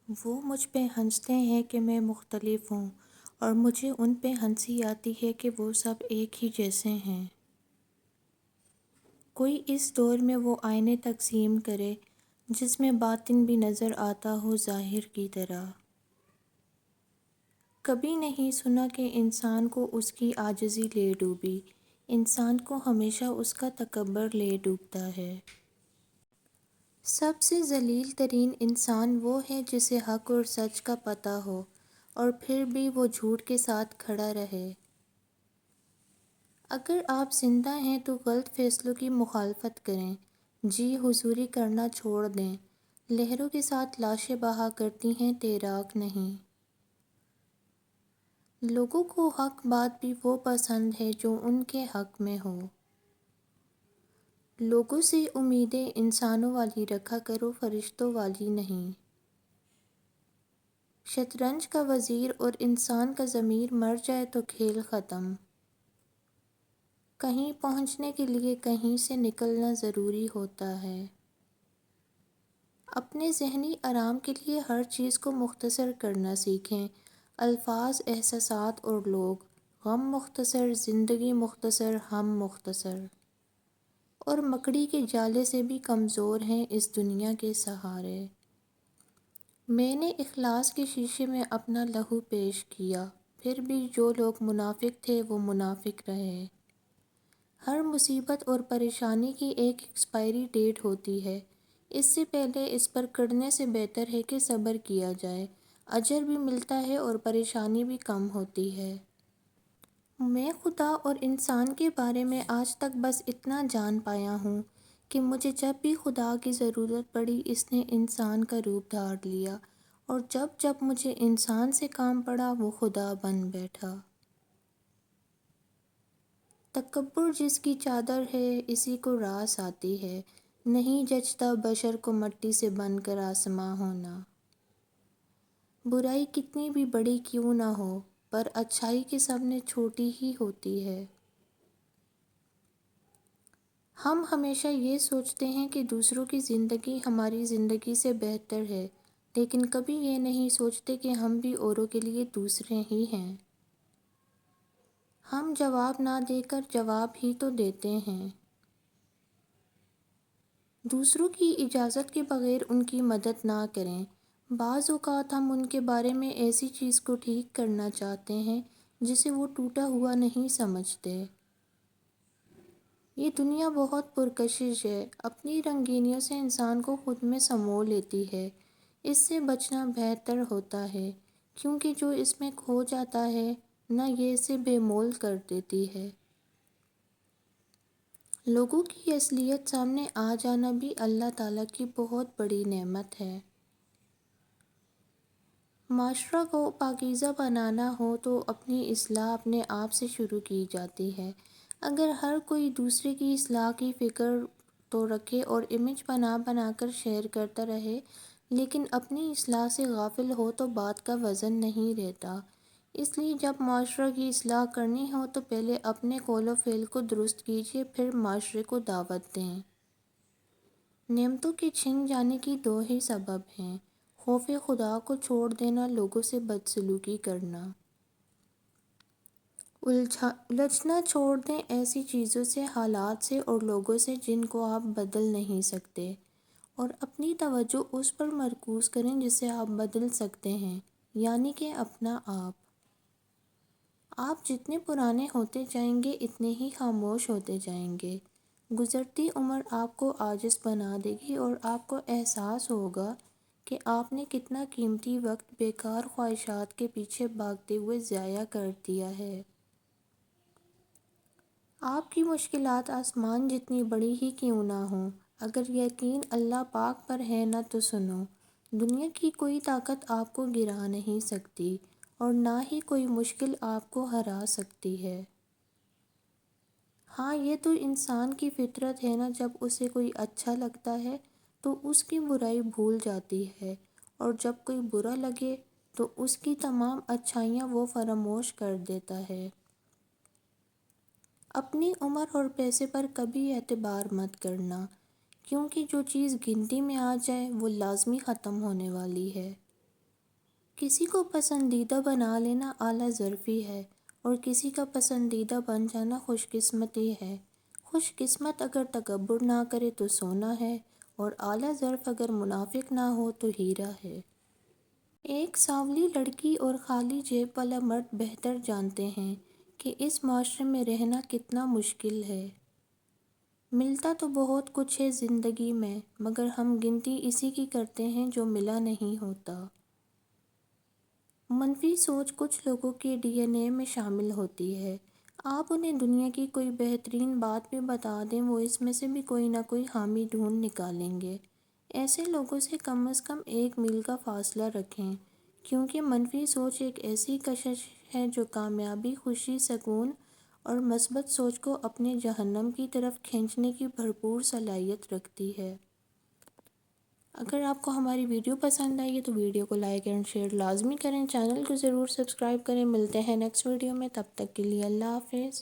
وہ مجھ پہ ہنستے ہیں کہ میں مختلف ہوں، اور مجھے ان پہ ہنسی آتی ہے کہ وہ سب ایک ہی جیسے ہیں۔ کوئی اس دور میں وہ آئینے تقسیم کرے جس میں باطن بھی نظر آتا ہو ظاہر کی طرح۔ کبھی نہیں سنا کہ انسان کو اس کی عاجزی لے ڈوبی، انسان کو ہمیشہ اس کا تکبر لے ڈوبتا ہے۔ سب سے ذلیل ترین انسان وہ ہے جسے حق اور سچ کا پتہ ہو اور پھر بھی وہ جھوٹ کے ساتھ کھڑا رہے۔ اگر آپ زندہ ہیں تو غلط فیصلوں کی مخالفت کریں، جی حضوری کرنا چھوڑ دیں۔ لہروں کے ساتھ لاشیں بہا کرتی ہیں، تیراک نہیں۔ لوگوں کو حق بات بھی وہ پسند ہے جو ان کے حق میں ہو۔ لوگوں سے امیدیں انسانوں والی رکھا کرو، فرشتوں والی نہیں۔ شطرنج کا وزیر اور انسان کا ضمیر مر جائے تو کھیل ختم۔ کہیں پہنچنے کے لیے کہیں سے نکلنا ضروری ہوتا ہے۔ اپنے ذہنی آرام کے لیے ہر چیز کو مختصر کرنا سیکھیں، الفاظ، احساسات اور لوگ۔ غم مختصر، زندگی مختصر، ہم مختصر، اور مکڑی کے جالے سے بھی کمزور ہیں اس دنیا کے سہارے۔ میں نے اخلاص کے شیشے میں اپنا لہو پیش کیا، پھر بھی جو لوگ منافق تھے وہ منافق رہے۔ ہر مصیبت اور پریشانی کی ایک ایکسپائری ڈیٹ ہوتی ہے، اس سے پہلے اس پر کڑنے سے بہتر ہے کہ صبر کیا جائے، اجر بھی ملتا ہے اور پریشانی بھی کم ہوتی ہے۔ میں خدا اور انسان کے بارے میں آج تک بس اتنا جان پایا ہوں کہ مجھے جب بھی خدا کی ضرورت پڑی اس نے انسان کا روپ دھار لیا، اور جب جب مجھے انسان سے کام پڑا وہ خدا بن بیٹھا۔ تکبر جس کی چادر ہے اسی کو راس آتی ہے، نہیں جچتا بشر کو مٹی سے بن کر آسماں ہونا۔ برائی کتنی بھی بڑی کیوں نہ ہو، پر اچھائی کے سامنے چھوٹی ہی ہوتی ہے۔ ہم ہمیشہ یہ سوچتے ہیں کہ دوسروں کی زندگی ہماری زندگی سے بہتر ہے، لیکن کبھی یہ نہیں سوچتے کہ ہم بھی اوروں کے لیے دوسرے ہی ہیں۔ ہم جواب نہ دے کر جواب ہی تو دیتے ہیں۔ دوسروں کی اجازت کے بغیر ان کی مدد نہ کریں۔ بعض اوقات ہم ان کے بارے میں ایسی چیز کو ٹھیک کرنا چاہتے ہیں جسے وہ ٹوٹا ہوا نہیں سمجھتے۔ یہ دنیا بہت پرکشش ہے، اپنی رنگینیوں سے انسان کو خود میں سمو لیتی ہے۔ اس سے بچنا بہتر ہوتا ہے، کیونکہ جو اس میں کھو جاتا ہے نہ یہ اسے بے مول کر دیتی ہے۔ لوگوں کی اصلیت سامنے آ جانا بھی اللہ تعالیٰ کی بہت بڑی نعمت ہے۔ معاشرہ کو پاکیزہ بنانا ہو تو اپنی اصلاح اپنے آپ سے شروع کی جاتی ہے۔ اگر ہر کوئی دوسرے کی اصلاح کی فکر تو رکھے اور امیج بنا بنا کر شیئر کرتا رہے، لیکن اپنی اصلاح سے غافل ہو تو بات کا وزن نہیں رہتا۔ اس لیے جب معاشرہ کی اصلاح کرنی ہو تو پہلے اپنے قول و فعل کو درست کیجیے، پھر معاشرے کو دعوت دیں۔ نعمتوں کے چھن جانے کی دو ہی سبب ہیں: خوف خدا کو چھوڑ دینا، لوگوں سے بدسلوکی کرنا۔ الجھنا چھوڑ دیں ایسی چیزوں سے، حالات سے اور لوگوں سے جن کو آپ بدل نہیں سکتے، اور اپنی توجہ اس پر مرکوز کریں جسے آپ بدل سکتے ہیں، یعنی کہ اپنا آپ۔ آپ جتنے پرانے ہوتے جائیں گے اتنے ہی خاموش ہوتے جائیں گے۔ گزرتی عمر آپ کو عاجز بنا دے گی اور آپ کو احساس ہوگا کہ آپ نے کتنا قیمتی وقت بیکار خواہشات کے پیچھے بھاگتے ہوئے ضائع کر دیا ہے۔ آپ کی مشکلات آسمان جتنی بڑی ہی کیوں نہ ہوں، اگر یقین اللہ پاک پر ہے نہ تو سنو، دنیا کی کوئی طاقت آپ کو گرا نہیں سکتی اور نہ ہی کوئی مشکل آپ کو ہرا سکتی ہے۔ ہاں، یہ تو انسان کی فطرت ہے نا، جب اسے کوئی اچھا لگتا ہے تو اس کی برائی بھول جاتی ہے، اور جب کوئی برا لگے تو اس کی تمام اچھائیاں وہ فراموش کر دیتا ہے۔ اپنی عمر اور پیسے پر کبھی اعتبار مت کرنا، کیونکہ جو چیز گنتی میں آ جائے وہ لازمی ختم ہونے والی ہے۔ کسی کو پسندیدہ بنا لینا اعلیٰ ظرفی ہے اور کسی کا پسندیدہ بن جانا خوش قسمتی ہے۔ خوش قسمت اگر تکبر نہ کرے تو سونا ہے، اور اعلیٰ ظرف اگر منافق نہ ہو تو ہیرا ہے۔ ایک سانولی لڑکی اور خالی جیب والا مرد بہتر جانتے ہیں کہ اس معاشرے میں رہنا کتنا مشکل ہے۔ ملتا تو بہت کچھ ہے زندگی میں، مگر ہم گنتی اسی کی کرتے ہیں جو ملا نہیں ہوتا۔ منفی سوچ کچھ لوگوں کے ڈی این اے میں شامل ہوتی ہے۔ آپ انہیں دنیا کی کوئی بہترین بات بھی بتا دیں، وہ اس میں سے بھی کوئی نہ کوئی خامی ڈھونڈ نکالیں گے۔ ایسے لوگوں سے کم از کم 1 میل کا فاصلہ رکھیں، کیونکہ منفی سوچ ایک ایسی کشش ہے جو کامیابی، خوشی، سکون اور مثبت سوچ کو اپنے جہنم کی طرف کھینچنے کی بھرپور صلاحیت رکھتی ہے۔ اگر آپ کو ہماری ویڈیو پسند آئی ہے تو ویڈیو کو لائک اینڈ شیئر لازمی کریں، چینل کو ضرور سبسکرائب کریں۔ ملتے ہیں نیکسٹ ویڈیو میں، تب تک کے لیے اللہ حافظ۔